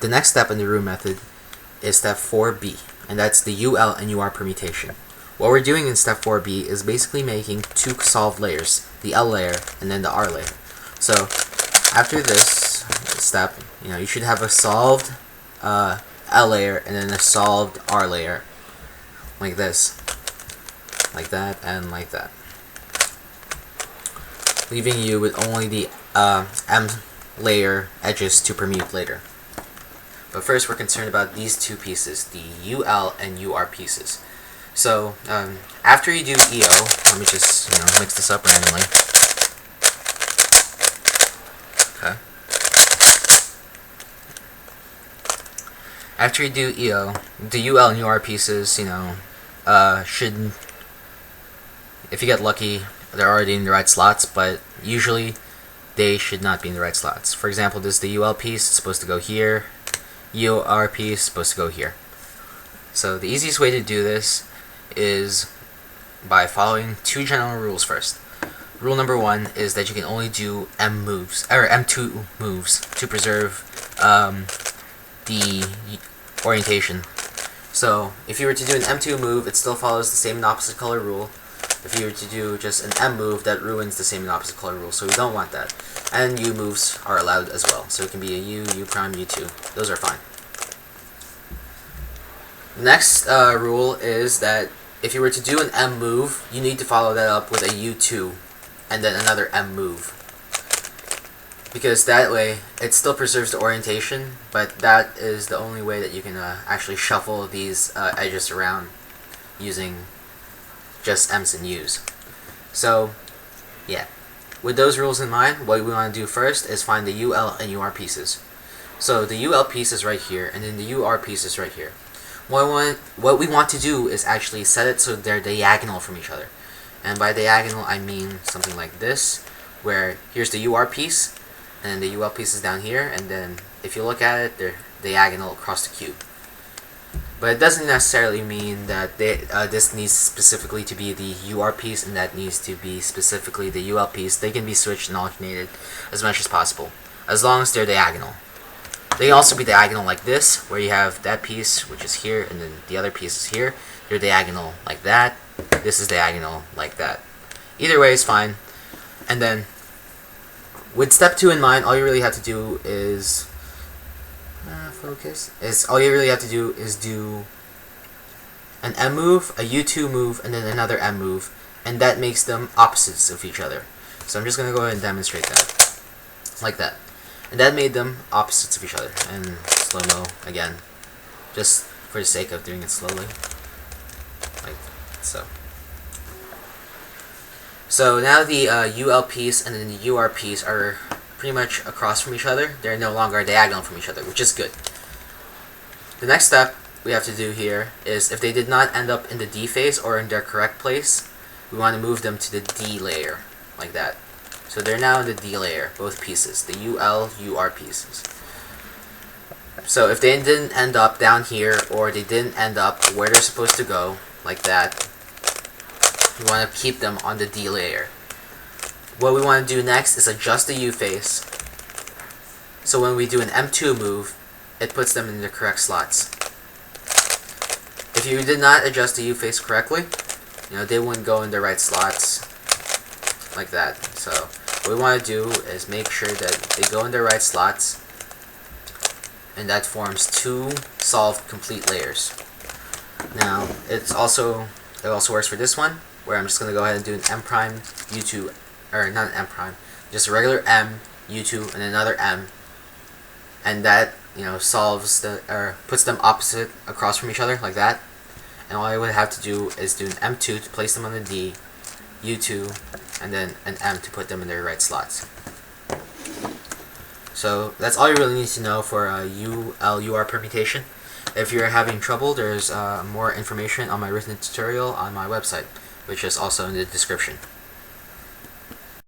The next step in the root method is step 4b, and that's the UL and UR permutation. What we're doing in step 4b is basically making two solved layers, the L layer and then the R layer. So after this step, you should have a solved L layer and then a solved R layer, like this, like that, and like that, leaving you with only the M layer edges to permute later. But first we're concerned about these two pieces, the UL and UR pieces. So after you do EO, let me just mix this up randomly. Okay. After you do EO, the UL and UR pieces, should, if you get lucky, they're already in the right slots, but usually they should not be in the right slots. For example, this is the UL piece, it's supposed to go here. UR piece is supposed to go here. So the easiest way to do this is by following two general rules first. Rule number 1 is that you can only do M2 moves to preserve the orientation. So if you were to do an M2 move, it still follows the same and opposite color rule. If you were to do just an M move, that ruins the same and opposite color rule, so we don't want that. And U moves are allowed as well, so it can be a U, U prime, U2. Those are fine. The next rule is that if you were to do an M move, you need to follow that up with a U2 and then another M move. Because that way, it still preserves the orientation, but that is the only way that you can actually shuffle these edges around using just M's and U's. So, yeah. With those rules in mind, what we want to do first is find the UL and UR pieces. So the UL piece is right here, and then the UR piece is right here. What we want to do is actually set it so they're diagonal from each other. And by diagonal, I mean something like this, where here's the UR piece, and the UL piece is down here, and then if you look at it, they're diagonal across the cube. But it doesn't necessarily mean that this needs specifically to be the UR piece and that needs to be specifically the UL piece. They can be switched and alternated as much as possible, as long as they're diagonal. They can also be diagonal like this, where you have that piece, which is here, and then the other piece is here. They're diagonal like that. This is diagonal like that. Either way is fine. And then, with step 2 in mind, all you really have to do is all you really have to do is do an M move, a U2 move, and then another M move, and that makes them opposites of each other. So I'm just going to go ahead and demonstrate that. Like that. And that made them opposites of each other. And slow-mo again, just for the sake of doing it slowly. Like so. So now the UL piece and then the UR piece are pretty much across from each other. They're no longer diagonal from each other, which is good. The next step we have to do here is if they did not end up in the D phase or in their correct place, we want to move them to the D layer, like that. So they're now in the D layer, both pieces, the UL, UR pieces. So if they didn't end up down here, or they didn't end up where they're supposed to go, like that, we want to keep them on the D layer. What we want to do next is adjust the U face, so when we do an M2 move, it puts them in the correct slots. If you did not adjust the U face correctly, they wouldn't go in the right slots, like that. So what we want to do is make sure that they go in their right slots, and that forms two solved complete layers. Now it also works for this one, where I'm just going to go ahead and do an M prime U2, or not an M prime, just a regular M, U2, and another M, and that solves puts them opposite across from each other like that. And all I would have to do is do an M2 to place them on the D, U2, and then an M to put them in their right slots. So that's all you really need to know for UL-UR permutation. If you're having trouble, there's more information on my written tutorial on my website, which is also in the description.